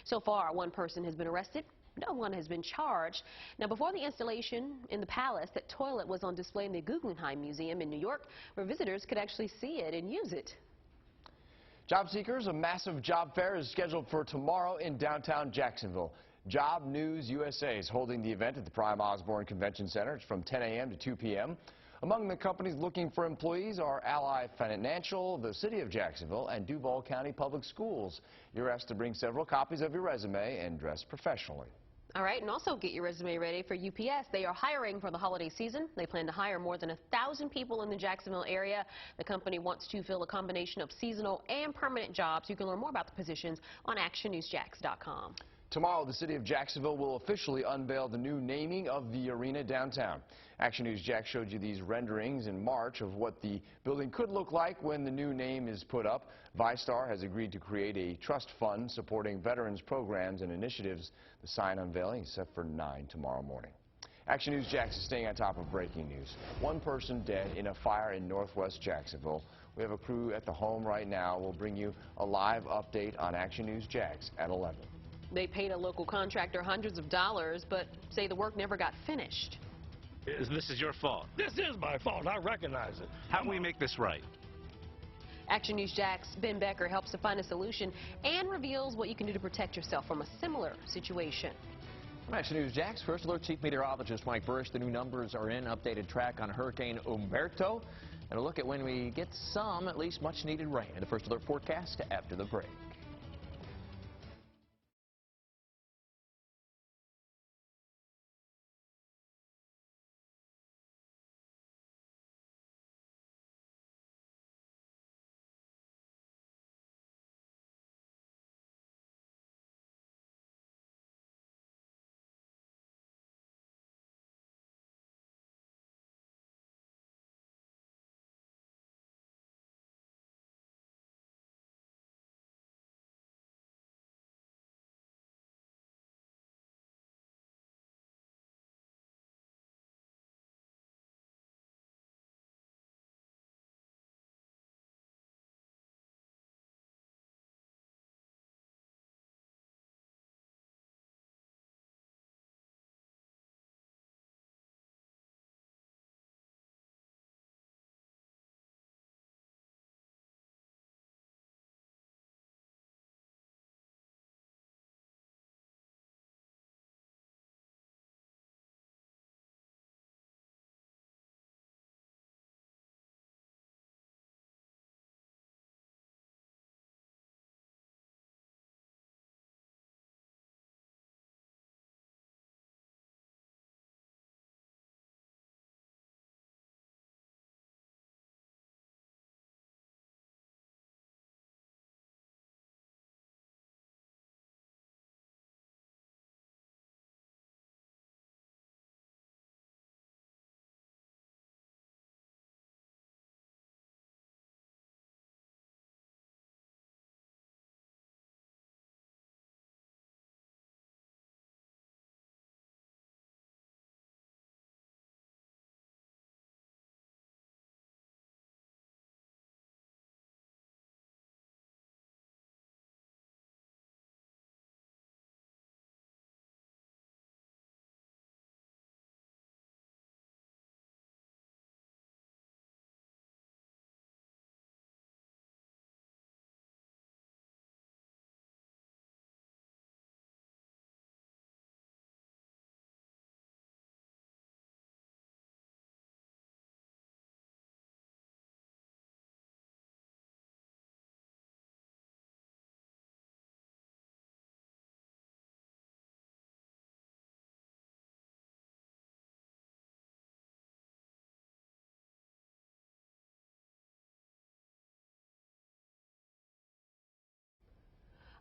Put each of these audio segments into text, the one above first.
So far, one person has been arrested. No one has been charged. Now, before the installation in the palace, that toilet was on display in the Guggenheim Museum in New York, where visitors could actually see it and use it. Job seekers, a massive job fair is scheduled for tomorrow in downtown Jacksonville. Job News USA is holding the event at the Prime Osborne Convention Center. It's from 10 a.m. to 2 p.m. Among the companies looking for employees are Ally Financial, the City of Jacksonville, and Duval County Public Schools. You're asked to bring several copies of your resume and dress professionally. All right, and also get your resume ready for UPS. They are hiring for the holiday season. They plan to hire more than 1,000 people in the Jacksonville area. The company wants to fill a combination of seasonal and permanent jobs. You can learn more about the positions on actionnewsjax.com. Tomorrow, the City of Jacksonville will officially unveil the new naming of the arena downtown. Action News Jax showed you these renderings in March of what the building could look like when the new name is put up. ViStar has agreed to create a trust fund supporting veterans programs and initiatives. The sign unveiling is set for 9 tomorrow morning. Action News Jax is staying on top of breaking news. One person dead in a fire in northwest Jacksonville. We have a crew at the home right now. We'll bring you a live update on Action News Jax at 11. They paid a local contractor hundreds of dollars, but say the work never got finished. This is your fault. This is my fault. I recognize it. How can we make this right? Action News Jax Ben Becker helps to find a solution and reveals what you can do to protect yourself from a similar situation. Action News Jax, First Alert Chief Meteorologist Mike Burris. The new numbers are in. Updated track on Hurricane Umberto. And a look at when we get some, at least much needed rain. The First Alert forecast after the break.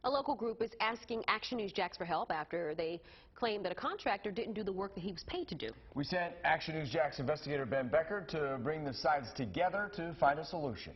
A local group is asking Action News Jax for help after they claim that a contractor didn't do the work that he was paid to do. We sent Action News Jax investigator Ben Becker to bring the sides together to find a solution.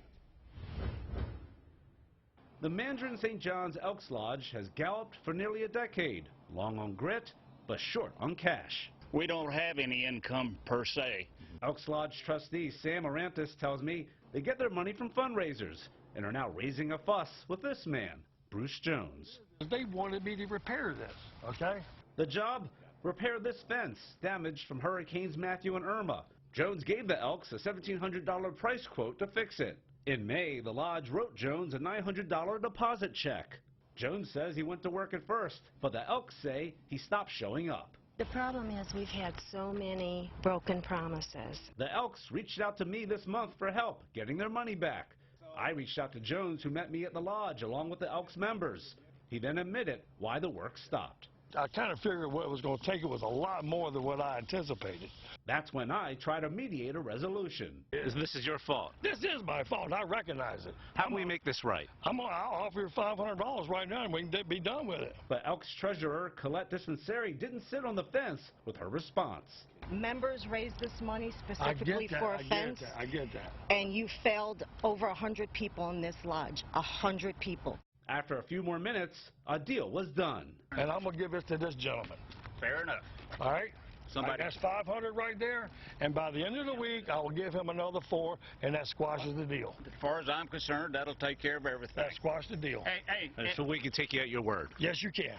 The Mandarin St. John's Elks Lodge has galloped for nearly a decade, long on grit, but short on cash. We don't have any income per se. Elks Lodge trustee Sam Arantes tells me they get their money from fundraisers and are now raising a fuss with this man. Bruce Jones. They wanted me to repair this, okay? The job? Repair this fence, damaged from Hurricanes Matthew and Irma. Jones gave the Elks a $1,700 price quote to fix it. In May, the lodge wrote Jones a $900 deposit check. Jones says he went to work at first, but the Elks say he stopped showing up. The problem is we've had so many broken promises. The Elks reached out to me this month for help getting their money back. I reached out to Jones, who met me at the lodge along with the Elks members. He then admitted why the work stopped. I kind of figured what it was going to take. It was a lot more than what I anticipated. That's when I try to mediate a resolution. This is your fault. This is my fault. I recognize it. How can we make this right? I'll offer you $500 right now and we can be done with it. But Elks treasurer Colette Dispensary didn't sit on the fence with her response. Members raised this money specifically for a fence, I get that. and you failed over 100 people in this lodge. 100 people. After a few more minutes, a deal was done. And I'm going to give this to this gentleman. Fair enough. All right? Somebody. That's $500 right there, and by the end of the week, I will give him another $4, and that squashes the deal. As far as I'm concerned, that'll take care of everything. That squashed the deal. Hey, So we can take you at your word. Yes, you can.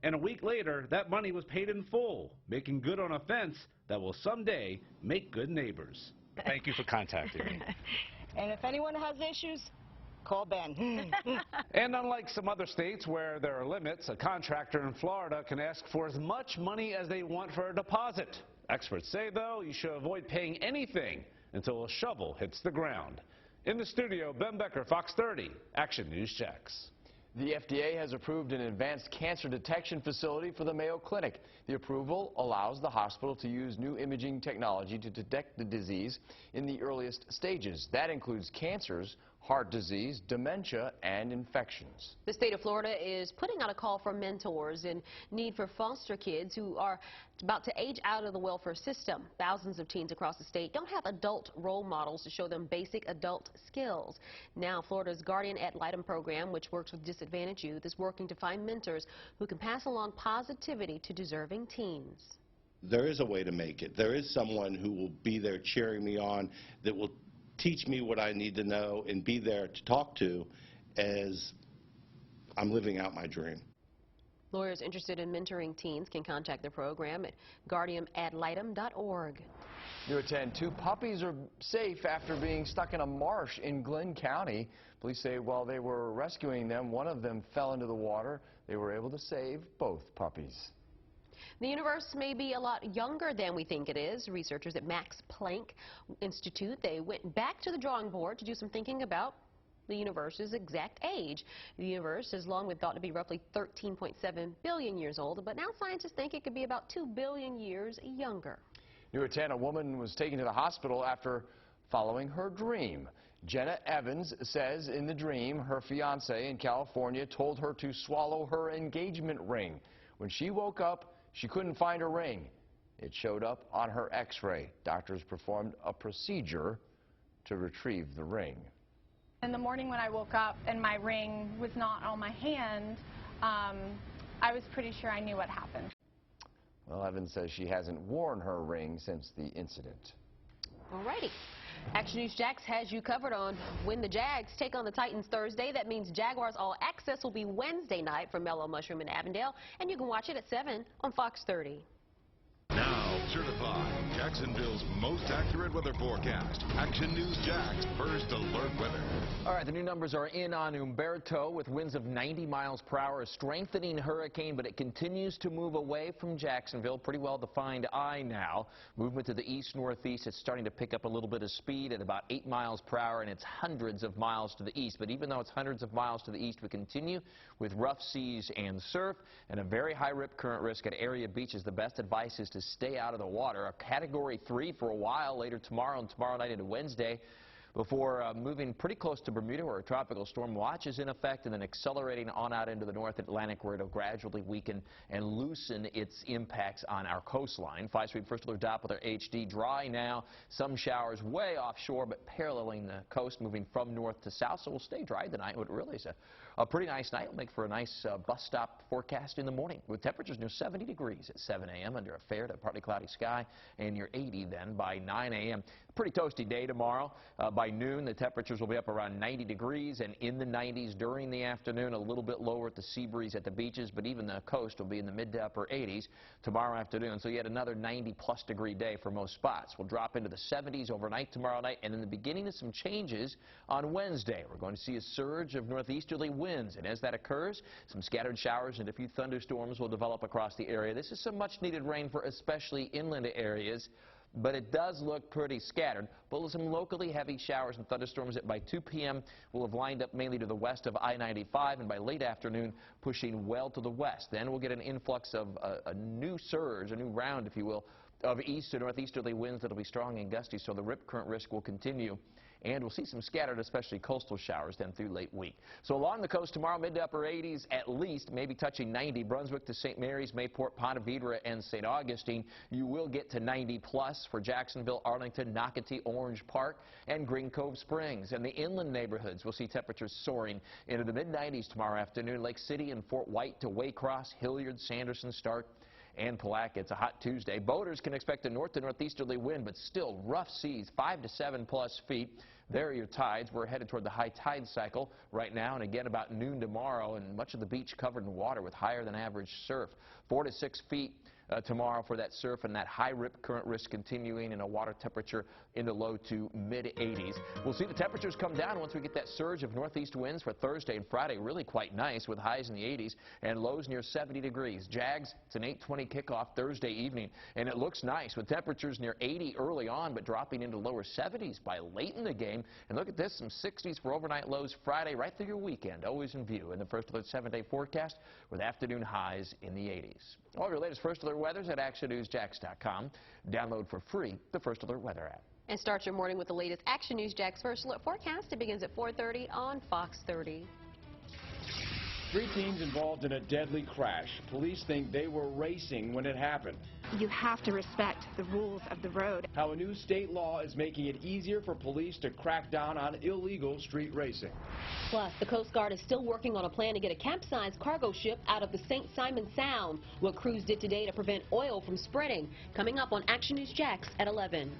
And a week later, that money was paid in full, making good on a fence that will someday make good neighbors. Thank you for contacting me. And if anyone has issues, call Ben. And unlike some other states where there are limits, a contractor in Florida can ask for as much money as they want for a deposit. Experts say, though, you should avoid paying anything until a shovel hits the ground. In the studio, Ben Becker, Fox 30, Action News checks. The FDA has approved an advanced cancer detection facility for the Mayo Clinic. The approval allows the hospital to use new imaging technology to detect the disease in the earliest stages. That includes cancers, heart disease, dementia, and infections. The state of Florida is putting out a call for mentors in need for foster kids who are about to age out of the welfare system. Thousands of teens across the state don't have adult role models to show them basic adult skills. Now, Florida's Guardian Ad Litem program, which works with disadvantaged youth, is working to find mentors who can pass along positivity to deserving teens. There is a way to make it. There is someone who will be there cheering me on, that will teach me what I need to know and be there to talk to as I'm living out my dream. Lawyers interested in mentoring teens can contact the program at guardianadlitem.org. New at 10, 2 puppies are safe after being stuck in a marsh in Glenn County. Police say while they were rescuing them, one of them fell into the water. They were able to save both puppies. The universe may be a lot younger than we think it is. Researchers at Max Planck Institute, they went back to the drawing board to do some thinking about the universe's exact age. The universe has long been thought to be roughly 13.7 billion years old, but now scientists think it could be about 2 billion years younger. New at 10, a woman was taken to the hospital after following her dream. Jenna Evans says in the dream, her fiancé in California told her to swallow her engagement ring. When she woke up, she couldn't find her ring. It showed up on her x-ray. Doctors performed a procedure to retrieve the ring. In the morning when I woke up and my ring was not on my hand, I was pretty sure I knew what happened. Well, Evans says she hasn't worn her ring since the incident. Alrighty. Action News Jax has you covered on when the Jags take on the Titans Thursday. That means Jaguars All Access will be Wednesday night from Mellow Mushroom in Avondale, and you can watch it at 7 on Fox 30. Now certified Jacksonville's most accurate weather forecast. Action News Jax First Alert Weather. All right, the new numbers are in on Umberto with winds of 90 miles per hour, a strengthening hurricane, but it continues to move away from Jacksonville. Pretty well defined eye now. Movement to the east-northeast. It's starting to pick up a little bit of speed at about 8 miles per hour, and it's hundreds of miles to the east. But even though it's hundreds of miles to the east, we continue with rough seas and surf and a very high rip current risk at area beaches. The best advice is to stay out of the water. A Category 3 for a while, later tomorrow and tomorrow night into Wednesday, before moving pretty close to Bermuda, where a tropical storm watch is in effect, and then accelerating on out into the North Atlantic, where it'll gradually weaken and loosen its impacts on our coastline. 5-speed First Alert Doppler HD dry now. Some showers way offshore, but paralleling the coast, moving from north to south, so we'll stay dry tonight. What really is a A pretty nice night. Will make for a nice bus stop forecast in the morning with temperatures near 70 degrees at 7 a.m. under a fair to partly cloudy sky, and near 80 then by 9 a.m. Pretty toasty day tomorrow. By noon, the temperatures will be up around 90 degrees and in the 90s during the afternoon. A little bit lower at the sea breeze at the beaches, but even the coast will be in the mid to upper 80s tomorrow afternoon. So yet another 90-plus degree day for most spots. We'll drop into the 70s overnight tomorrow night, and then the beginning of some changes on Wednesday. We're going to see a surge of northeasterly winds, and as that occurs, some scattered showers and a few thunderstorms will develop across the area. This is some much-needed rain for especially inland areas, but it does look pretty scattered. But with some locally heavy showers and thunderstorms that by 2 p.m. will have lined up mainly to the west of I-95, and by late afternoon pushing well to the west. Then we'll get an influx of a new surge, a new round, if you will, of east to northeasterly winds that will be strong and gusty, so the rip current risk will continue. And we'll see some scattered, especially coastal showers then through late week. So along the coast tomorrow, mid to upper 80s at least, maybe touching 90. Brunswick to St. Mary's, Mayport, Ponte Vedra, and St. Augustine. You will get to 90-plus for Jacksonville, Arlington, Nocatee, Orange Park, and Green Cove Springs. And the inland neighborhoods will see temperatures soaring into the mid-90s tomorrow afternoon. Lake City and Fort White to Waycross, Hilliard, Sanderson, Stark, and Palatka. It's a hot Tuesday. Boaters can expect a north to northeasterly wind, but still rough seas, 5 to 7-plus feet. There are your tides. We're headed toward the high tide cycle right now, and again about noon tomorrow, and much of the beach covered in water with higher than average surf. 4 to 6 feet tomorrow for that surf, and that high rip current risk continuing, and a water temperature in the low to mid-80s. We'll see the temperatures come down once we get that surge of northeast winds for Thursday and Friday. Really quite nice with highs in the 80s and lows near 70 degrees. Jags, it's an 8:20 kickoff Thursday evening, and it looks nice with temperatures near 80 early on, but dropping into lower 70s by late in the game. And look at this, some 60s for overnight lows Friday right through your weekend, always in view in the First Alert 7-day forecast with afternoon highs in the 80s. All of your latest First Alert weathers at actionnewsjax.com. Download for free the First Alert weather app. And start your morning with the latest Action News Jax First Alert forecast. It begins at 4:30 on Fox 30. 3 teens involved in a deadly crash. Police think they were racing when it happened. You have to respect the rules of the road. How a new state law is making it easier for police to crack down on illegal street racing. Plus, the Coast Guard is still working on a plan to get a capsized cargo ship out of the St. Simon Sound. What crews did today to prevent oil from spreading. Coming up on Action News Jax at 11.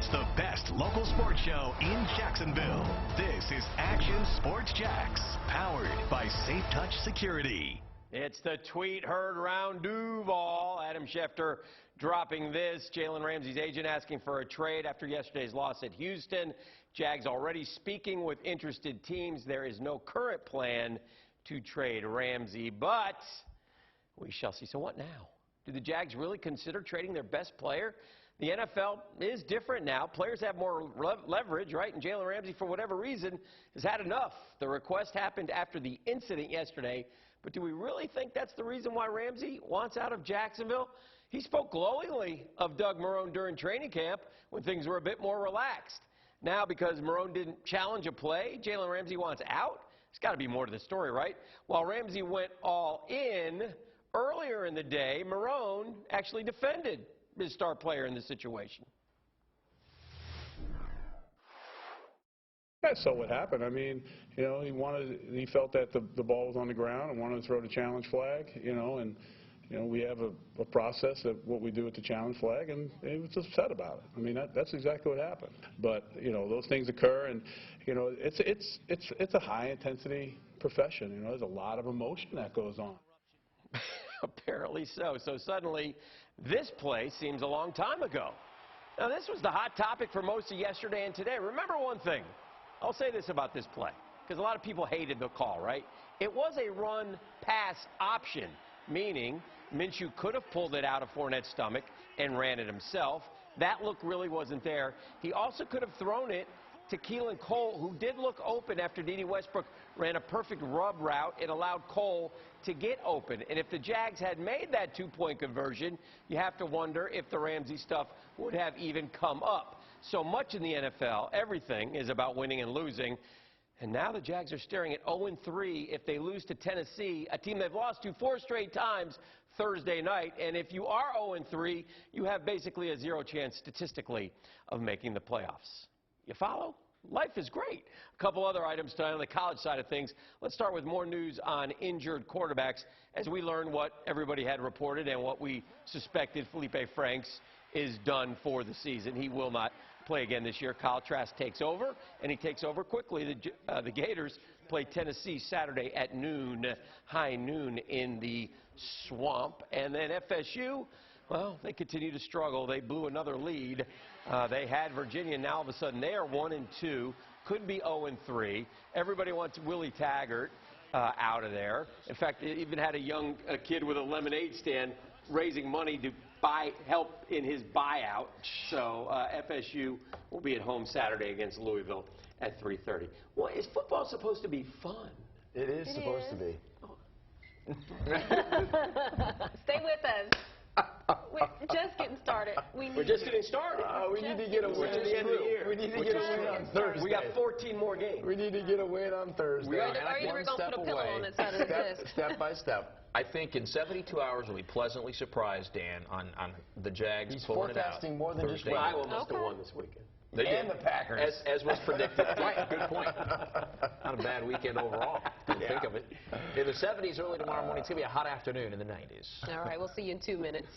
It's the best local sports show in Jacksonville. This is Action Sports Jax, powered by Safe Touch Security. It's the tweet heard around Duval. Adam Schefter dropping this. Jalen Ramsey's agent asking for a trade after yesterday's loss at Houston. Jags already speaking with interested teams. There is no current plan to trade Ramsey, but we shall see. So what now? Do the Jags really consider trading their best player? The NFL is different now. Players have more leverage, right? And Jalen Ramsey, for whatever reason, has had enough. The request happened after the incident yesterday. But do we really think that's the reason why Ramsey wants out of Jacksonville? He spoke glowingly of Doug Marrone during training camp when things were a bit more relaxed. Now, because Marrone didn't challenge a play, Jalen Ramsey wants out? There's got to be more to the story, right? While Ramsey went all in, earlier in the day, Marrone actually defended his star player in this situation. I saw what happened. I mean, you know, he felt that the ball was on the ground and wanted to throw the challenge flag, you know, and, you know, we have a process of what we do with the challenge flag, and he was upset about it. I mean, that's exactly what happened. But, you know, those things occur, and, you know, it's a high-intensity profession. You know, there's a lot of emotion that goes on. Apparently so. So suddenly, this play seems a long time ago. Now, this was the hot topic for most of yesterday and today. Remember one thing. I'll say this about this play, because a lot of people hated the call, right? It was a run-pass option, meaning Minshew could have pulled it out of Fournette's stomach and ran it himself. That look really wasn't there. He also could have thrown it to Keelan Cole, who did look open after Dede Westbrook ran a perfect rub route. It allowed Cole to get open. And if the Jags had made that two-point conversion, you have to wonder if the Ramsey stuff would have even come up. So much in the NFL, everything is about winning and losing. And now the Jags are staring at 0-3 if they lose to Tennessee, a team they've lost to 4 straight times Thursday night. And if you are 0-3, you have basically a 0 chance statistically of making the playoffs. You follow? Life is great. A couple other items tonight on the college side of things. Let's start with more news on injured quarterbacks as we learn what everybody had reported and what we suspected. Felipe Franks is done for the season. He will not play again this year. Kyle Trask takes over, and he takes over quickly. The Gators play Tennessee Saturday at noon, high noon in the Swamp. And then FSU, well, they continue to struggle. They blew another lead. They had Virginia. Now all of a sudden they are 1-2. Could be 0-3. Everybody wants Willie Taggart out of there. In fact, they even had a kid with a lemonade stand raising money to help in his buyout. So FSU will be at home Saturday against Louisville at 3:30. Well, is football supposed to be fun? It is supposed to be. Stay with us. We're just getting started. We're just getting started. We need to get a win at the end of the year. We need to get a win on Thursday. We got 14 more games. We need to get a win on Thursday. Are you going to put a pillow on that side of the desk? Step by step. I think in 72 hours we'll be pleasantly surprised, Dan, on the Jags pulling it out. He's forecasting more than just one. Iowa must have won this weekend. And the Packers. As was predicted. Right, good point. Not a bad weekend overall. Didn't think of it. In the 70s early tomorrow morning. It's going to be a hot afternoon in the 90s. All right, we'll see you in 2 minutes.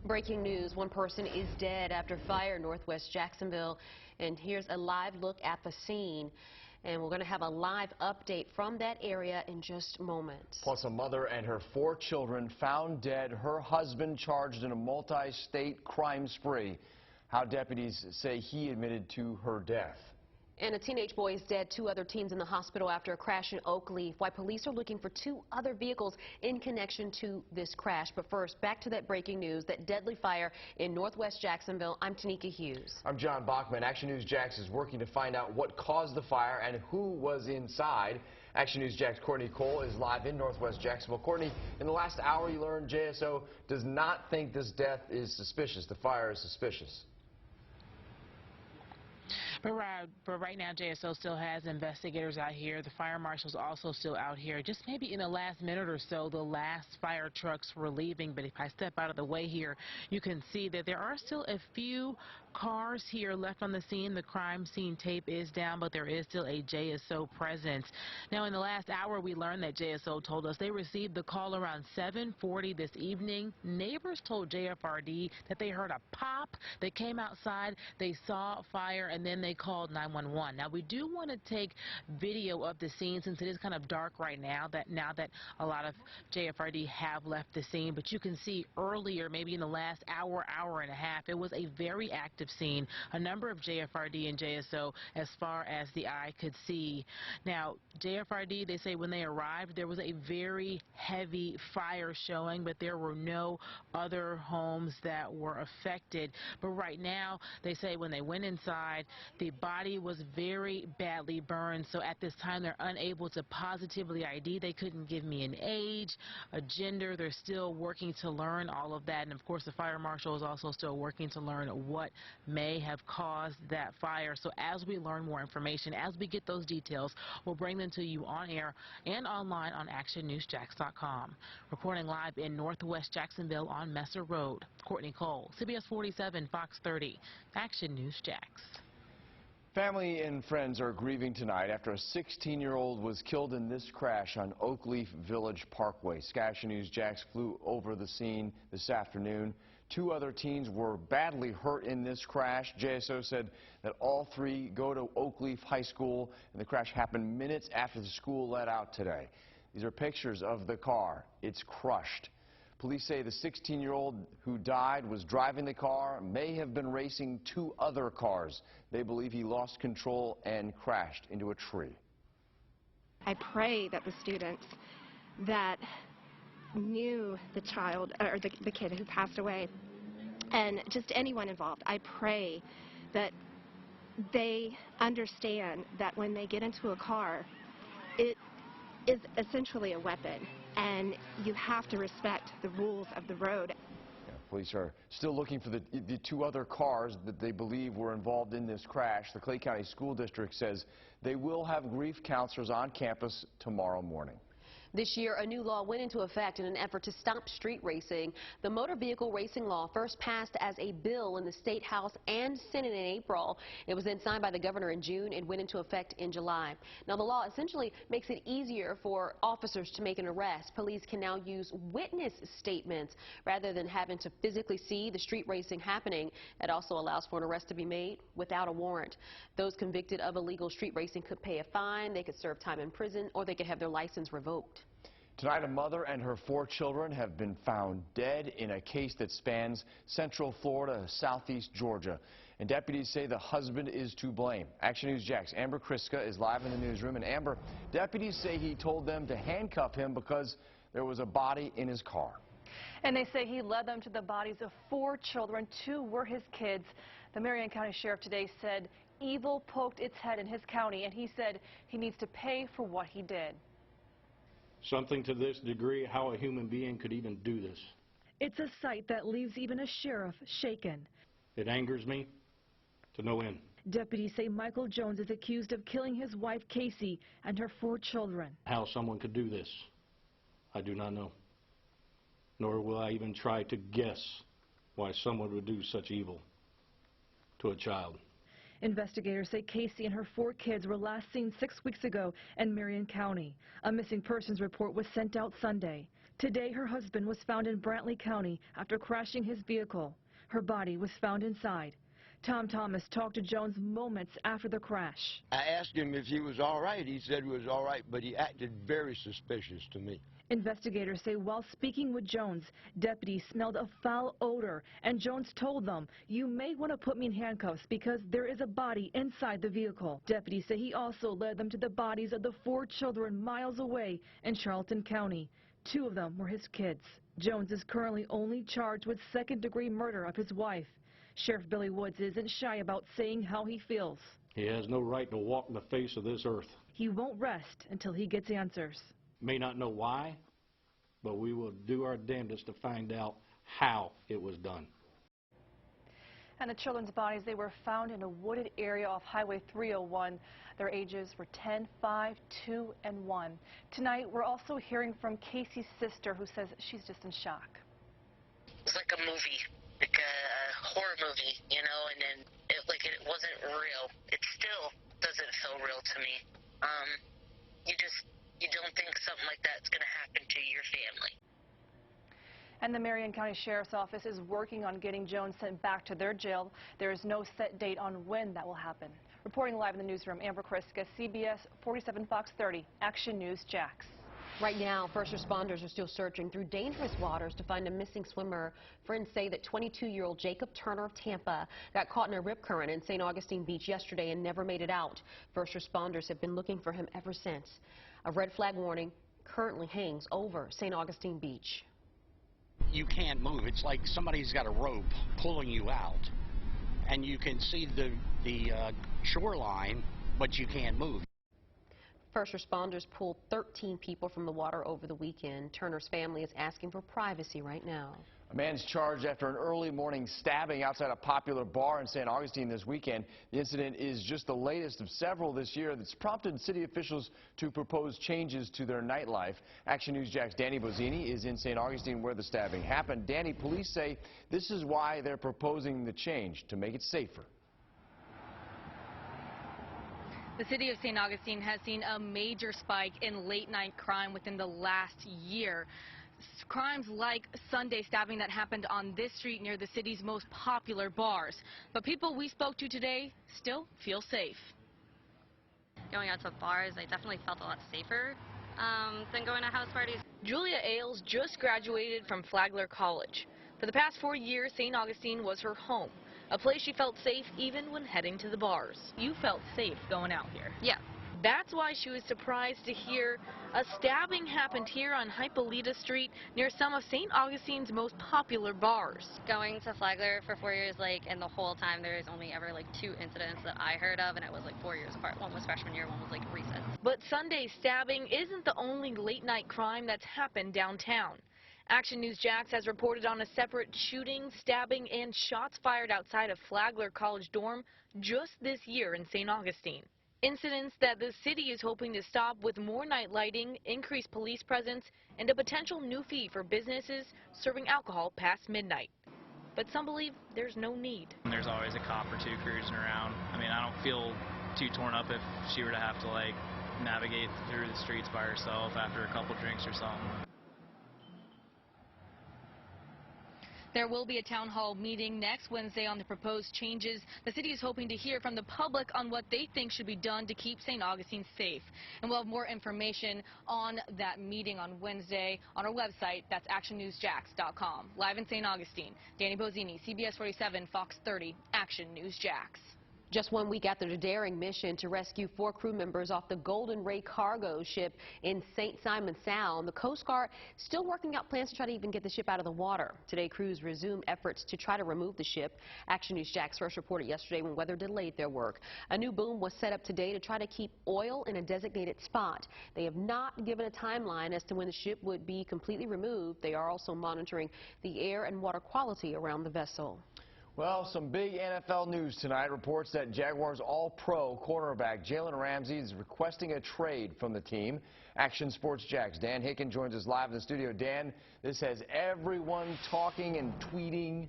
Breaking news, one person is dead after fire northwest Jacksonville. And here's a live look at the scene. And we're going to have a live update from that area in just moments. Plus, a mother and her 4 children found dead, her husband charged in a multi-state crime spree. How deputies say he admitted to her death. And a teenage boy is dead, 2 other teens in the hospital after a crash in Oakleaf. Why police are looking for 2 other vehicles in connection to this crash. But first, back to that breaking news, that deadly fire in northwest Jacksonville. I'm Tanika Hughes. I'm John Bachman. Action News Jax is working to find out what caused the fire and who was inside. Action News Jax Courtney Cole is live in northwest Jacksonville. Courtney, in the last hour you learned JSO does not think this death is suspicious. The fire is suspicious. But right now, JSO still has investigators out here. The fire marshal's also still out here. Just maybe in the last minute or so, the last fire trucks were leaving. But if I step out of the way here, you can see that there are still a few cars here left on the scene. The crime scene tape is down, but there is still a JSO presence. Now, in the last hour, we learned that JSO told us they received the call around 7:40 this evening. Neighbors told JFRD that they heard a pop. They came outside, they saw fire, and then they called 911. Now, we do want to take video of the scene since it is kind of dark right now that a lot of JFRD have left the scene. But you can see earlier, maybe in the last hour and a half, it was a very active scene. A number of JFRD and JSO as far as the eye could see. Now, JFRD, they say when they arrived, there was a very heavy fire showing, but there were no other homes that were affected. But right now, they say when they went inside, the body was very badly burned. So at this time, they're unable to positively ID. They couldn't give me an age, a gender. They're still working to learn all of that. And of course, the fire marshal is also still working to learn what may have caused that fire. So as we learn more information, as we get those details, we'll bring them to you on air and online on actionnewsjax.com. Reporting live in northwest Jacksonville on Messer Road, Courtney Cole, CBS47, Fox 30, Action News Jax. Family and friends are grieving tonight after a 16-year-old was killed in this crash on Oakleaf Village Parkway. Action News Jax flew over the scene this afternoon. 2 other teens were badly hurt in this crash. JSO said that all 3 go to Oakleaf High School, and the crash happened minutes after the school let out today. These are pictures of the car. It's crushed. Police say the 16-year-old who died was driving the car, may have been racing 2 other cars. They believe he lost control and crashed into a tree. I pray that the students that knew the child, or the kid who passed away, and just anyone involved, I pray that they understand that when they get into a car, it is essentially a weapon, and you have to respect the rules of the road. Yeah, police are still looking for the 2 other cars that they believe were involved in this crash. The Clay County School District says they will have grief counselors on campus tomorrow morning. This year, a new law went into effect in an effort to stop street racing. The motor vehicle racing law first passed as a bill in the State House and Senate in April. It was then signed by the governor in June and went into effect in July. Now, the law essentially makes it easier for officers to make an arrest. Police can now use witness statements rather than having to physically see the street racing happening. It also allows for an arrest to be made without a warrant. Those convicted of illegal street racing could pay a fine, they could serve time in prison, or they could have their license revoked. Tonight, a mother and her 4 children have been found dead in a case that spans central Florida, southeast Georgia. And deputies say the husband is to blame. Action News Jax Amber Kriska is live in the newsroom. And Amber, deputies say he told them to handcuff him because there was a body in his car. And they say he led them to the bodies of 4 children. 2 were his kids. The Marion County Sheriff today said evil poked its head in his county, and he said he needs to pay for what he did. Something to this degree, how a human being could even do this. It's a sight that leaves even a sheriff shaken. It angers me to no end. Deputies say Michael Jones is accused of killing his wife Casey and her 4 children. How someone could do this, I do not know. Nor will I even try to guess why someone would do such evil to a child. Investigators say Casey and her 4 kids were last seen 6 weeks ago in Marion County. A missing persons report was sent out Sunday. Today, her husband was found in Brantley County after crashing his vehicle. Her body was found inside. Tom Thomas talked to Jones moments after the crash. I asked him if he was all right. He said he was all right, but he acted very suspicious to me. Investigators say while speaking with Jones, deputies smelled a foul odor, and Jones told them, "You may want to put me in handcuffs because there is a body inside the vehicle." Deputies say he also led them to the bodies of the 4 children miles away in Charlton County. 2 of them were his kids. Jones is currently only charged with second-degree murder of his wife. Sheriff Billy Woods isn't shy about saying how he feels. He has no right to walk the face of this earth. He won't rest until he gets answers. May not know why, but we will do our damnedest to find out how it was done. And the children's bodies, they were found in a wooded area off Highway 301. Their ages were 10, 5, 2, and 1. Tonight, we're also hearing from Casey's sister, who says she's just in shock. It was like a movie, like a horror movie, you know, and then it wasn't real. It still doesn't feel real to me. You don't think something like that's going to happen to your family. And the Marion County Sheriff's Office is working on getting Jones sent back to their jail. There is no set date on when that will happen. Reporting live in the newsroom, Amber Kriska, CBS 47 Fox 30, Action News Jax. Right now, first responders are still searching through dangerous waters to find a missing swimmer. Friends say that 22-year-old Jacob Turner of Tampa got caught in a rip current in St. Augustine Beach yesterday and never made it out. First responders have been looking for him ever since. A red flag warning currently hangs over St. Augustine Beach. You can't move. It's like somebody's got a rope pulling you out, and you can see the shoreline, but you can't move. First responders pulled 13 people from the water over the weekend. Turner's family is asking for privacy right now. A man's charged after an early morning stabbing outside a popular bar in St. Augustine this weekend. The incident is just the latest of several this year that's prompted city officials to propose changes to their nightlife. Action News Jack's Danny Bozzini is in St. Augustine where the stabbing happened. Danny, police say this is why they're proposing the change, to make it safer. The city of St. Augustine has seen a major spike in late-night crime within the last year. Crimes like Sunday stabbing that happened on this street near the city's most popular bars. But people we spoke to today still feel safe. Going out to bars, I definitely felt a lot safer than going to house parties. Julia Ailes just graduated from Flagler College. For the past 4 years, St. Augustine was her home, a place she felt safe even when heading to the bars. You felt safe going out here? Yeah. That's why she was surprised to hear a stabbing happened here on Hippolyta Street near some of St. Augustine's most popular bars. Going to Flagler for 4 years, and the whole time there was only ever 2 incidents that I heard of, and it was 4 years apart. One was freshman year, one was recent. But Sunday stabbing isn't the only late night crime that's happened downtown. Action News Jax has reported on a separate shooting, stabbing, and shots fired outside of Flagler College dorm just this year in St. Augustine. Incidents that the city is hoping to stop with more night lighting, increased police presence, and a potential new fee for businesses serving alcohol past midnight. But some believe there's no need. There's always a cop or 2 cruising around. I mean, I don't feel too torn up if she were to have to navigate through the streets by herself after a couple drinks or something. There will be a town hall meeting next Wednesday on the proposed changes. The city is hoping to hear from the public on what they think should be done to keep St. Augustine safe. And we'll have more information on that meeting on Wednesday on our website. That's actionnewsjax.com. Live in St. Augustine, Danny Bozzini, CBS 47, Fox 30, Action News Jax. Just 1 week after the daring mission to rescue 4 crew members off the Golden Ray cargo ship in St. Simon Sound, the Coast Guard still working out plans to try to even get the ship out of the water. Today, crews resumed efforts to try to remove the ship. Action News Jax first reported yesterday when weather delayed their work. A new boom was set up today to try to keep oil in a designated spot. They have not given a timeline as to when the ship would be completely removed. They are also monitoring the air and water quality around the vessel. Well, some big NFL news tonight. Reports that Jaguars All-Pro cornerback Jalen Ramsey is requesting a trade from the team. Action Sports Jax. Dan Hicken joins us live in the studio. Dan, this has everyone talking and tweeting.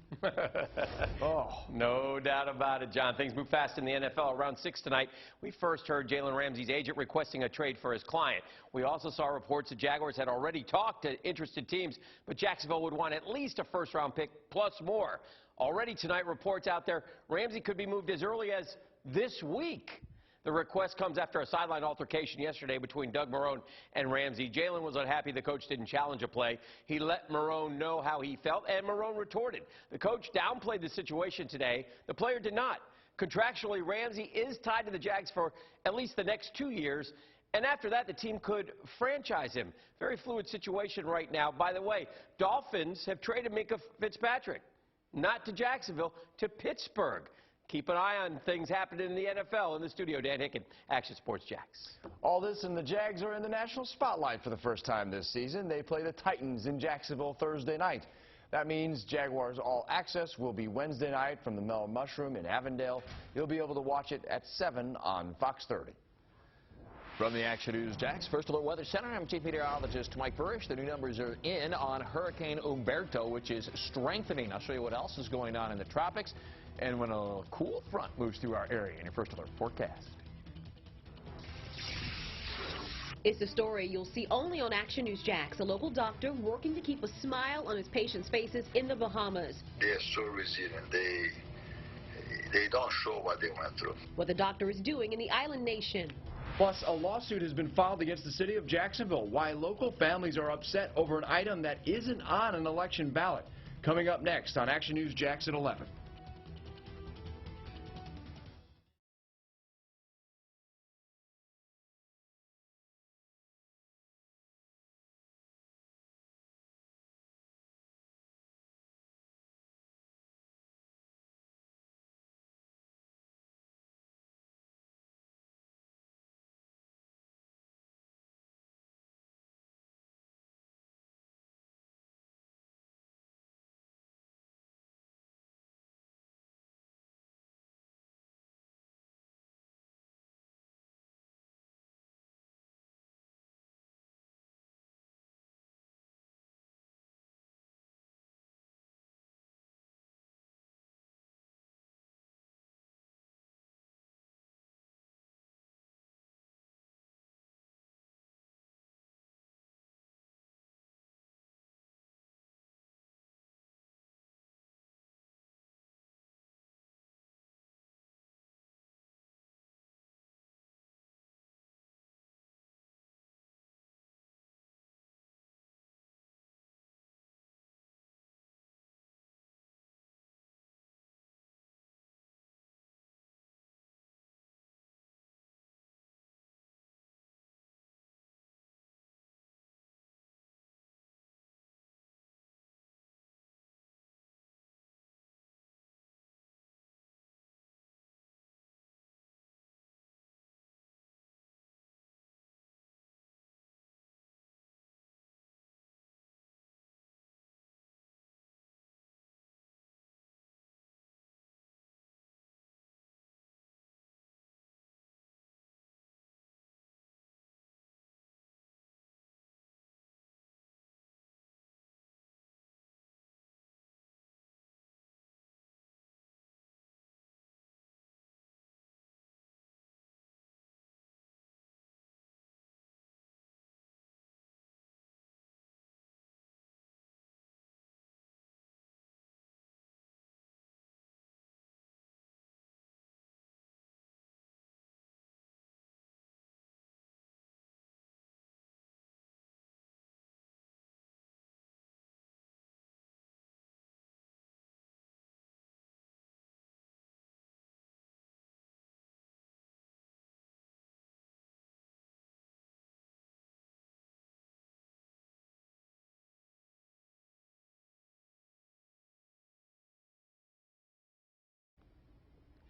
Oh, no doubt about it, John. Things move fast in the NFL. Around 6 tonight, we first heard Jalen Ramsey's agent requesting a trade for his client. We also saw reports the Jaguars had already talked to interested teams, but Jacksonville would want at least a first-round pick plus more. Already tonight, reports out there, Ramsey could be moved as early as this week. The request comes after a sideline altercation yesterday between Doug Marrone and Ramsey. Jalen was unhappy the coach didn't challenge a play. He let Marrone know how he felt, and Marrone retorted. The coach downplayed the situation today. The player did not. Contractually, Ramsey is tied to the Jags for at least the next 2 years, and after that, the team could franchise him. Very fluid situation right now. By the way, Dolphins have traded Minkah Fitzpatrick, not to Jacksonville, to Pittsburgh. Keep an eye on things happening in the NFL. In the studio, Dan Hicken, Action Sports Jax. All this, and the Jags are in the national spotlight for the first time this season. They play the Titans in Jacksonville Thursday night. That means Jaguars All Access will be Wednesday night from the Mellow Mushroom in Avondale. You'll be able to watch it at 7 on FOX30. From the Action News Jax First Alert Weather Center, I'm Chief Meteorologist Mike Burrish. The new numbers are in on Hurricane Umberto, which is strengthening. I'll show you what else is going on in the tropics and when a cool front moves through our area in your First Alert forecast. It's a story you'll see only on Action News Jax. A local doctor working to keep a smile on his patients' faces in the Bahamas. They're so resilient. They don't show what they went through. What the doctor is doing in the island nation. Plus, a lawsuit has been filed against the city of Jacksonville. Why local families are upset over an item that isn't on an election ballot. Coming up next on Action News Jax at 11.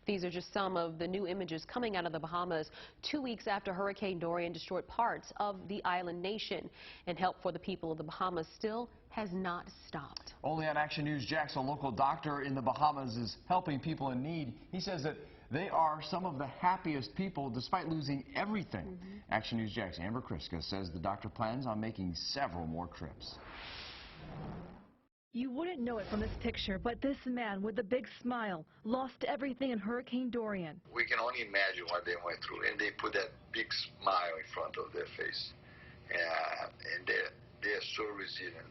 These are just some of the new images coming out of the Bahamas 2 weeks after Hurricane Dorian destroyed parts of the island nation. And help for the people of the Bahamas still has not stopped. Only on Action News Jax, a local doctor in the Bahamas is helping people in need. He says that they are some of the happiest people despite losing everything. Action News Jack's Amber Kriska says the doctor plans on making several more trips. You wouldn't know it from this picture, but this man with a big smile lost everything in Hurricane Dorian. We can only imagine what they went through, and they put that big smile in front of their face. And they're so resilient.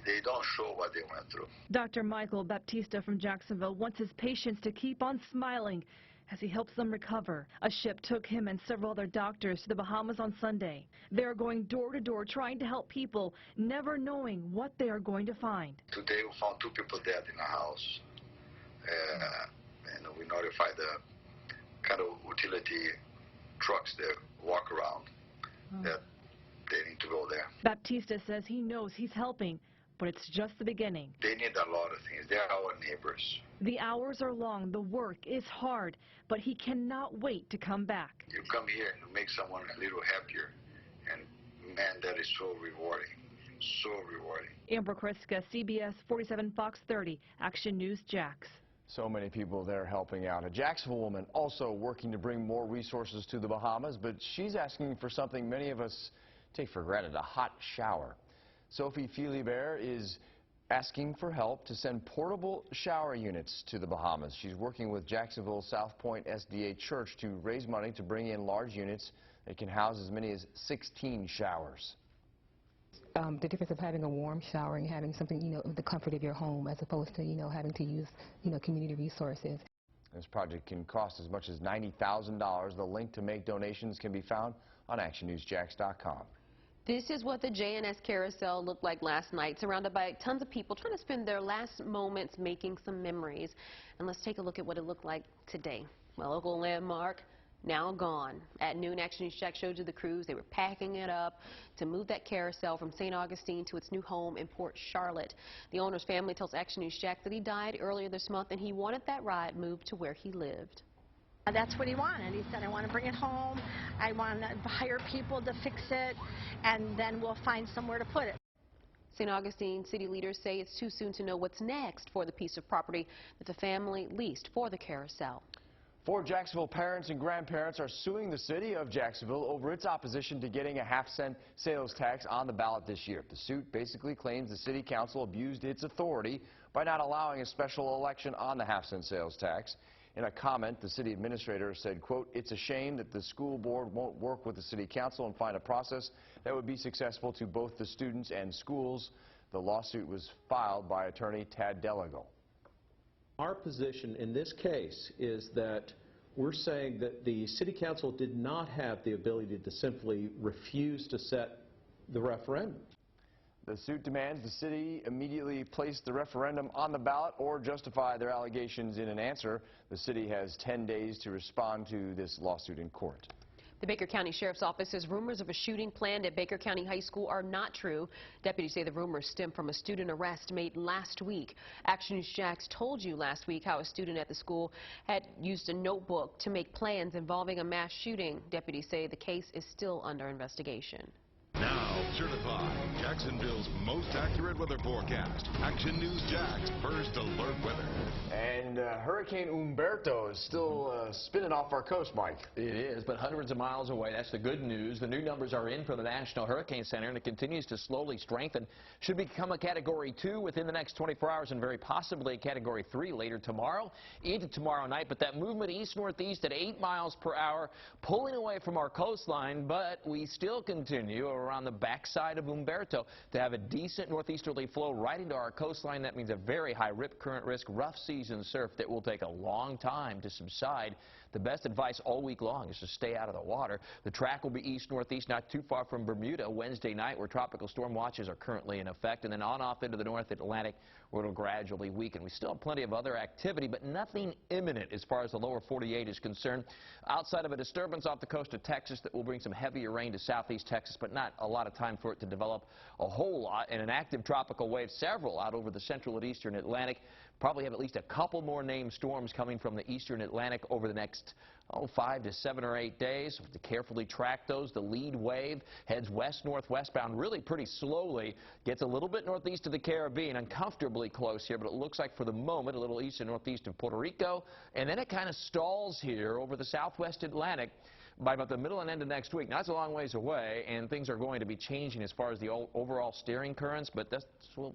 They don't show what they went through. Dr. Michael Baptista from Jacksonville wants his patients to keep on smiling as he helps them recover. A ship took him and several other doctors to the Bahamas on Sunday. They are going door to door trying to help people, never knowing what they are going to find. Today we found 2 people dead in a house. And we notified the kind of utility trucks that walk around that they need to go there. Baptista says he knows he's helping, but it's just the beginning. They need a lot of things. They're our neighbors. The hours are long, the work is hard, but he cannot wait to come back. You come here and make someone a little happier, and man, that is so rewarding, so rewarding. Amber Kriska, CBS 47 Fox 30, Action News Jax. So many people there helping out. A Jacksonville woman also working to bring more resources to the Bahamas, but she's asking for something many of us take for granted, a hot shower. Sophie Felipe is asking for help to send portable shower units to the Bahamas. She's working with Jacksonville South Point SDA Church to raise money to bring in large units that can house as many as 16 showers. The difference of having a warm shower and having something, the comfort of your home, as opposed to, having to use, community resources. This project can cost as much as $90,000. The link to make donations can be found on actionnewsjax.com. This is what the JNS carousel looked like last night, surrounded by tons of people trying to spend their last moments making some memories. And let's take a look at what it looked like today. A local landmark now gone. At noon, Action News Jax showed you the crews. They were packing it up to move that carousel from St. Augustine to its new home in Port Charlotte. The owner's family tells Action News Jax that he died earlier this month and he wanted that ride moved to where he lived. That's what he wanted. He said, I want to bring it home. I want to hire people to fix it, and then we'll find somewhere to put it. St. Augustine city leaders say it's too soon to know what's next for the piece of property that the family leased for the carousel. 4 Jacksonville parents and grandparents are suing the city of Jacksonville over its opposition to getting a half-cent sales tax on the ballot this year. The suit basically claims the city council abused its authority by not allowing a special election on the half-cent sales tax. In a comment, the city administrator said, quote, "It's a shame that the school board won't work with the city council and find a process that would be successful to both the students and schools." The lawsuit was filed by attorney Tad Delegal. Our position in this case is that we're saying that the city council did not have the ability to simply refuse to set the referendum. The suit demands the city immediately place the referendum on the ballot or justify their allegations in an answer. The city has 10 days to respond to this lawsuit in court. The Baker County Sheriff's Office says rumors of a shooting planned at Baker County High School are not true. Deputies say the rumors stem from a student arrest made last week. Action News Jax told you last week how a student at the school had used a notebook to make plans involving a mass shooting. Deputies say the case is still under investigation. Now, certified Jacksonville's most accurate weather forecast. Action News Jax First Alert Weather. And Hurricane Umberto is still spinning off our coast, Mike. It is, but hundreds of miles away. That's the good news. The new numbers are in from the National Hurricane Center, and it continues to slowly strengthen. Should become a Category 2 within the next 24 hours and very possibly a Category 3 later tomorrow into tomorrow night. But that movement east-northeast at 8 miles per hour, pulling away from our coastline, but we still continue around the backside of Umberto to have a decent northeasterly flow right into our coastline. That means a very high rip current risk, rough seas and surf that will take a long time to subside. The best advice all week long is to stay out of the water. The track will be east-northeast, not too far from Bermuda Wednesday night, where tropical storm watches are currently in effect, and then on off into the North Atlantic, where it'll gradually weaken. We still have plenty of other activity, but nothing imminent as far as the lower 48 is concerned. Outside of a disturbance off the coast of Texas that will bring some heavier rain to southeast Texas, but not a lot of time for it to develop a whole lot. And an active tropical wave, several out over the central and eastern Atlantic. Probably have at least a couple more named storms coming from the eastern Atlantic over the next 5 to 7 or 8 days. We have to carefully track those. The lead wave heads west-northwest bound really pretty slowly. Gets a little bit northeast of the Caribbean, uncomfortably close here, but it looks like for the moment a little east and northeast of Puerto Rico. And then it kind of stalls here over the southwest Atlantic by about the middle and end of next week. Now, that's a long ways away, and things are going to be changing as far as the overall steering currents, but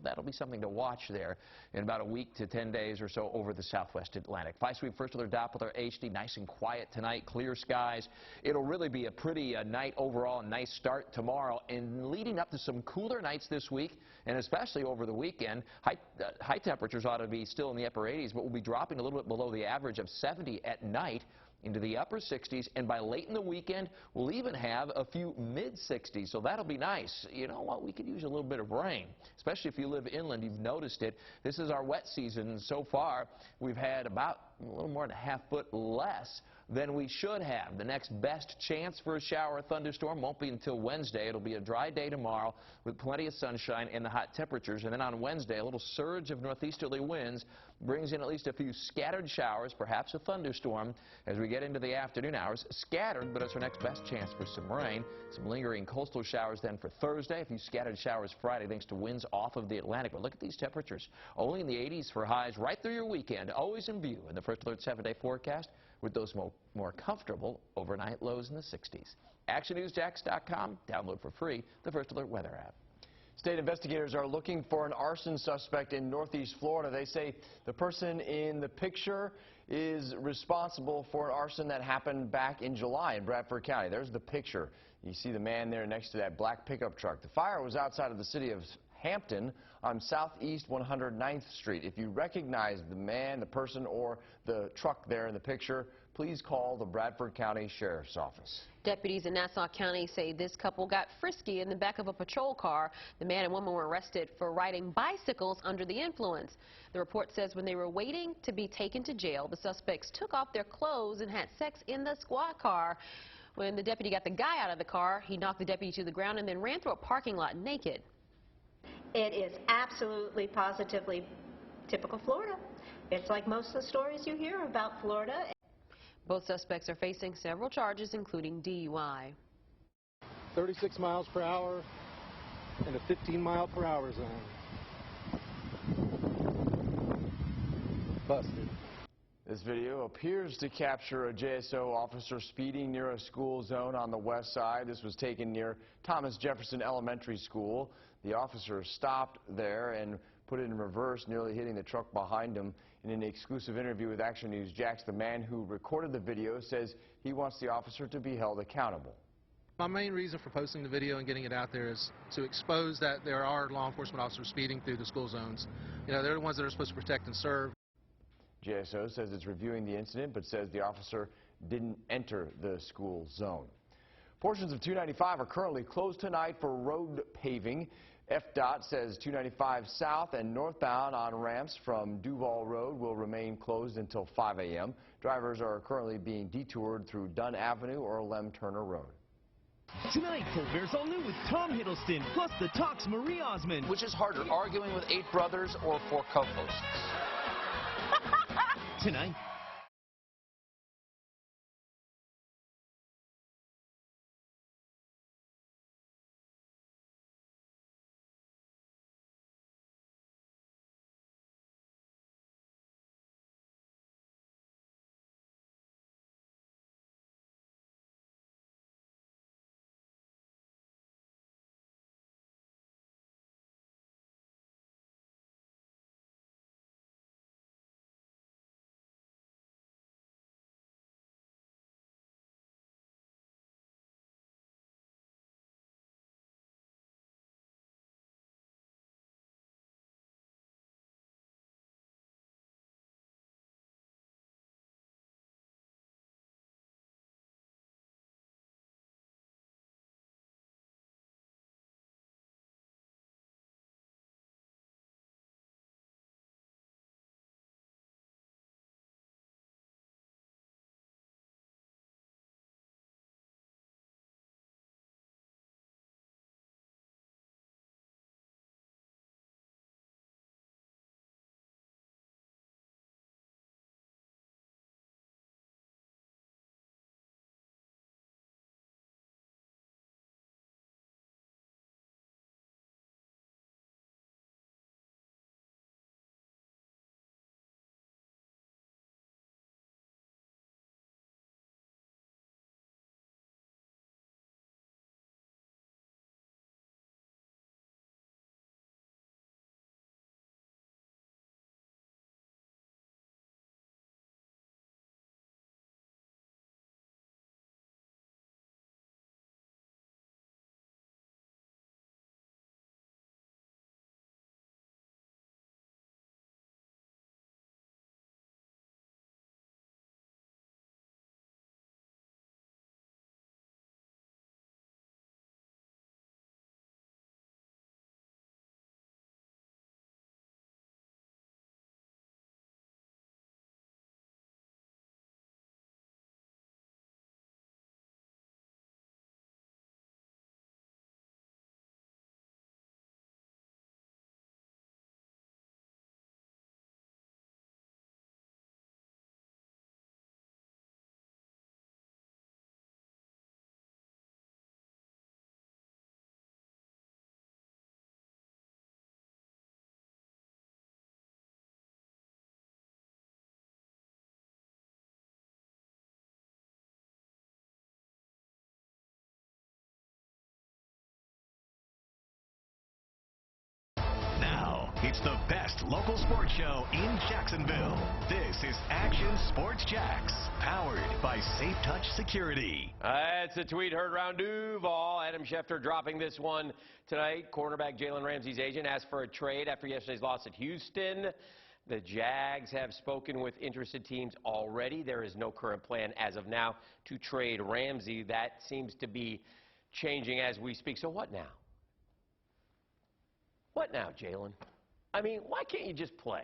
that'll be something to watch there in about a week to 10 days or so over the southwest Atlantic. 5-sweep first alert Doppler HD, nice and quiet tonight, clear skies. It'll really be a pretty night overall, a nice start tomorrow, and leading up to some cooler nights this week, and especially over the weekend. High temperatures ought to be still in the upper 80s, but we'll be dropping a little bit below the average of 70 at night, into the upper 60s, and by late in the weekend, we'll even have a few mid-60s, so that'll be nice. You know what? We could use a little bit of rain, especially if you live inland. You've noticed it. This is our wet season, and so far, we've had about a little more than a half foot less than we should have. The next best chance for a shower or thunderstorm won't be until Wednesday. It'll be a dry day tomorrow with plenty of sunshine and the hot temperatures, and then on Wednesday, a little surge of northeasterly winds brings in at least a few scattered showers, perhaps a thunderstorm, as we get into the afternoon hours. Scattered, but it's our next best chance for some rain. Some lingering coastal showers then for Thursday. A few scattered showers Friday thanks to winds off of the Atlantic. But look at these temperatures. Only in the 80s for highs right through your weekend. Always in view in the First Alert 7-day forecast with those more comfortable overnight lows in the 60s. ActionNewsJax.com. Download for free the First Alert weather app. State investigators are looking for an arson suspect in northeast Florida. They say the person in the picture is responsible for an arson that happened back in July in Bradford County. There's the picture. You see the man there next to that black pickup truck. The fire was outside of the city of Hampton on Southeast 109th Street. If you recognize the man, the person, or the truck there in the picture, please call the Bradford County Sheriff's Office. Deputies in Nassau County say this couple got frisky in the back of a patrol car. The man and woman were arrested for riding bicycles under the influence. The report says when they were waiting to be taken to jail, the suspects took off their clothes and had sex in the squad car. When the deputy got the guy out of the car, he knocked the deputy to the ground and then ran through a parking lot naked. It is absolutely, positively typical Florida. It's like most of the stories you hear about Florida. Both suspects are facing several charges, including DUI. 36 miles per hour in a 15-mile-per-hour zone. Busted. This video appears to capture a JSO officer speeding near a school zone on the west side. This was taken near Thomas Jefferson Elementary School. The officer stopped there and put it in reverse, nearly hitting the truck behind him. In an exclusive interview with Action News Jax, the man who recorded the video says he wants the officer to be held accountable. My main reason for posting the video and getting it out there is to expose that there are law enforcement officers speeding through the school zones. You know, they're the ones that are supposed to protect and serve. JSO says it's reviewing the incident, but says the officer didn't enter the school zone. Portions of 295 are currently closed tonight for road paving. FDOT says 295 south and northbound on ramps from Duval Road will remain closed until 5 a.m. Drivers are currently being detoured through Dunn Avenue or Lem Turner Road. Tonight, Colbert's all new with Tom Hiddleston, plus the Talks Marie Osmond. Which is harder, arguing with 8 brothers or 4 co-hosts? Tonight. It's the best local sports show in Jacksonville. This is Action Sports Jacks, powered by Safe Touch Security. It's a tweet heard around Duval. Adam Schefter dropping this one tonight. Cornerback Jalen Ramsey's agent asked for a trade after yesterday's loss at Houston. The Jags have spoken with interested teams already. There is no current plan as of now to trade Ramsey. That seems to be changing as we speak. So what now? What now, Jalen? I mean, why can't you just play?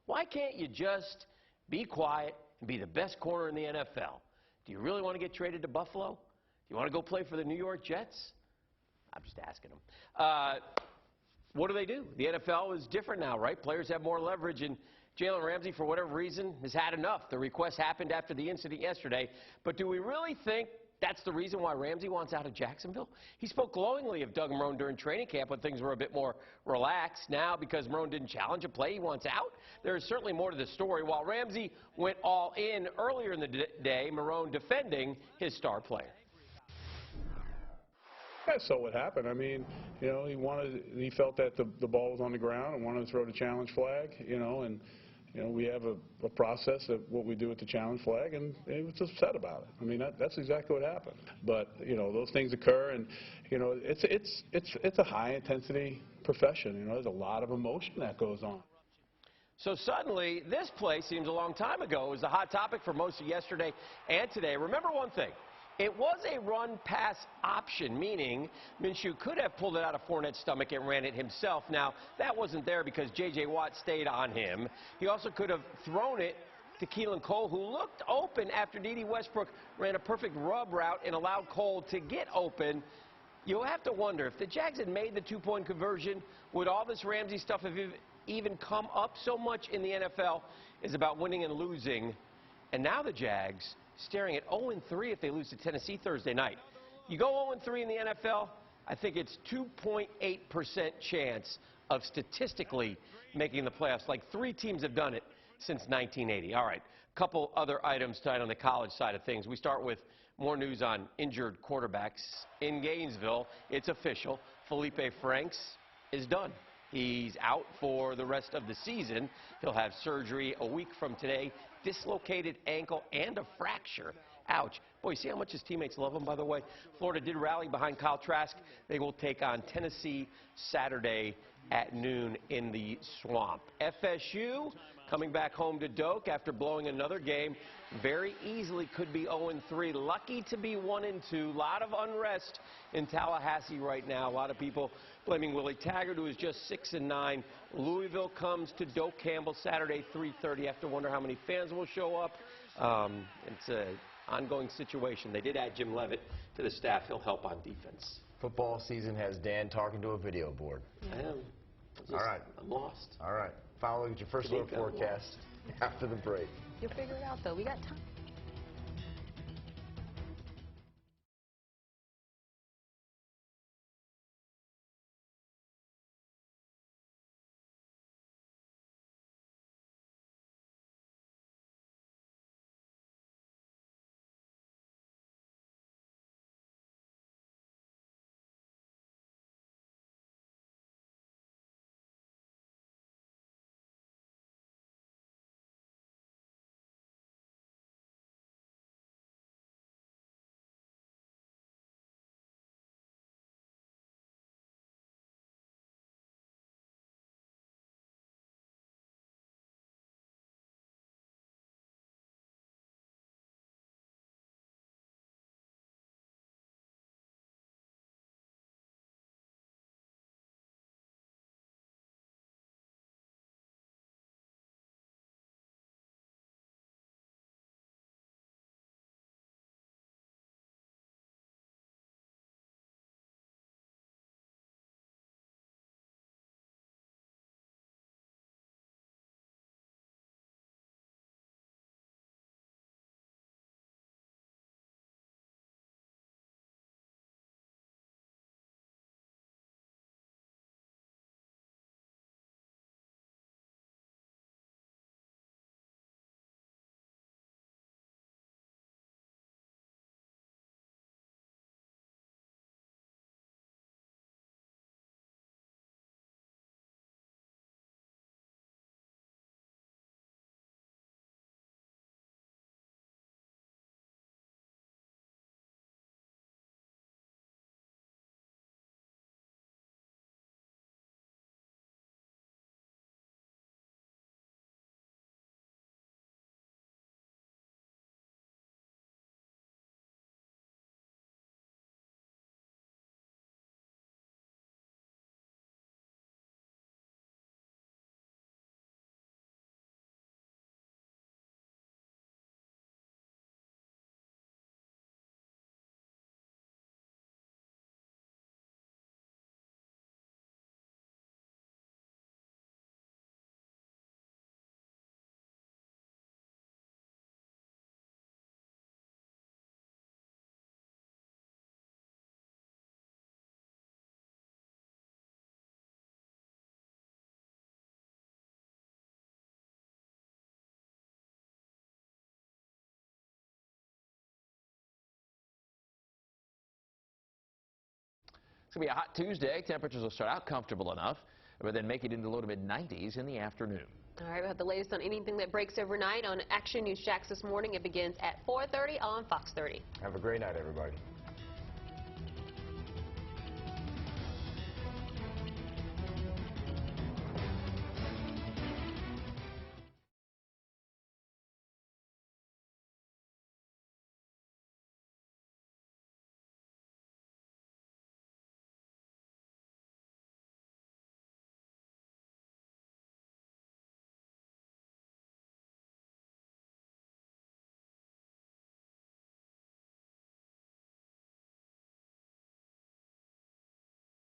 Why can't you just be quiet and be the best corner in the NFL? Do you really want to get traded to Buffalo? Do you want to go play for the New York Jets? I'm just asking them. What do? The NFL is different now, right? Players have more leverage, and Jalen Ramsey, for whatever reason, has had enough. The request happened after the incident yesterday. But do we really think that's the reason why Ramsey wants out of Jacksonville? He spoke glowingly of Doug Marrone during training camp when things were a bit more relaxed. Now, because Marrone didn't challenge a play, he wants out. There is certainly more to the story. While Ramsey went all in earlier in the day, Marrone defending his star player. I saw what happened. I mean, you know, he felt that the ball was on the ground and wanted to throw the challenge flag, you know, and, you know, we have a process of what we do with the challenge flag, and he was upset about it. I mean, that's exactly what happened. But, you know, those things occur, and, you know, it's a high-intensity profession. You know, there's a lot of emotion that goes on. So suddenly, this play seems a long time ago. It was a hot topic for most of yesterday and today. Remember one thing. It was a run-pass option, meaning Minshew could have pulled it out of Fournette's stomach and ran it himself. Now, that wasn't there because J.J. Watt stayed on him. He also could have thrown it to Keelan Cole, who looked open after D.D. Westbrook ran a perfect rub route and allowed Cole to get open. You'll have to wonder, if the Jags had made the two-point conversion, would all this Ramsey stuff have even come up? So much in the NFL is about winning and losing. And now the Jags staring at 0-3 if they lose to Tennessee Thursday night. You go 0-3 in the NFL, I think it's 2.8% chance of statistically making the playoffs. Like 3 teams have done it since 1980. All right, a couple other items tonight on the college side of things. We start with more news on injured quarterbacks in Gainesville. It's official. Felipe Franks is done. He's out for the rest of the season. He'll have surgery a week from today. Dislocated ankle and a fracture. Ouch. Boy, you see how much his teammates love him, by the way? Florida did rally behind Kyle Trask. They will take on Tennessee Saturday at noon in the Swamp. FSU coming back home to Doak after blowing another game. Very easily could be 0-3. Lucky to be 1-2. A lot of unrest in Tallahassee right now. A lot of people blaming Willie Taggart, who is just 6-9. Louisville comes to Doak Campbell Saturday, 3:30. You have to wonder how many fans will show up. It's an ongoing situation. They did add Jim Leavitt to the staff. He'll help on defense. Football season has Dan talking to a video board. I am. All right. I'm lost. All right. Final look at your first look forecast after the break. You'll figure it out, though. We got time. It's going to be a hot Tuesday. Temperatures will start out comfortable enough, but then make it into the low to mid-90s in the afternoon. All right, we'll have the latest on anything that breaks overnight on Action News Jax this morning. It begins at 4:30 on Fox 30. Have a great night, everybody.